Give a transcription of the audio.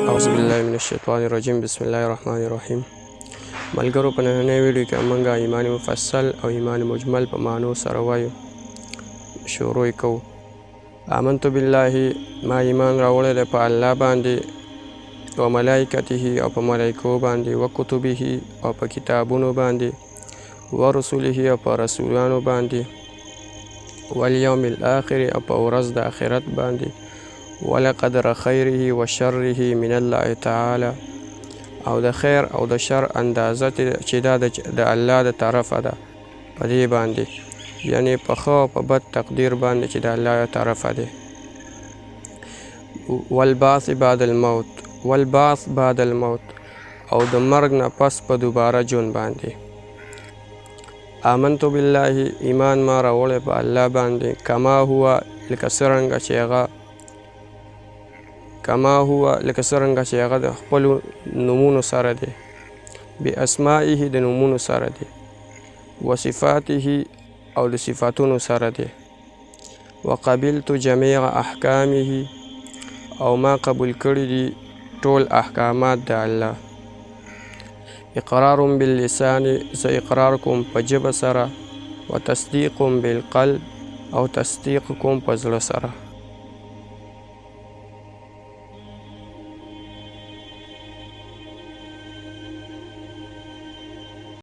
اعوذ بالله من الشیطان الرجیم. بسم الله الرحمن الرحیم. ملګرو، په نننۍ ویډیو کې موږ ایمان مفصل او ایمان مجمل په معنو سره وایو. شروع کوو. آمنت بالله، ما ایمان راوړی دی په الله باندې، و ملائکته او په ملائکو باندې، و کتبه او په کتابونو باندې، و رسوله او په رسولانو باندې، والیوم الاخر او په ورځ د آخرت باندې، ولقدر خیره و شره من الله تعالی، او د خیر او د شر اندازه چې دا د الله د طرفه ده په دې باندې، یعنی په ښه او په بد تقدیر باندې چې د الله د طرفه دی. والبعث بعد الموت، والبعث بعد الموت، او د مرګ نه پس په دوباره ژوند باندې. آمنت بالله، ایمان ما راوړی په الله باندې، کما هو لکه څرنګه چې هغه د خپلو نومونو سره دی، باسمائه د نومونو سره دی، و صفاته او د صفاتونو سره دی، وقبلت جمیع احکامه او ما قبول کړي دي ټول احکامات د الله. اقرار باللسان، زه اقرار کوم په ژبه سره، و تصدیق بالقلب او تصدیق کوم په زړه سره.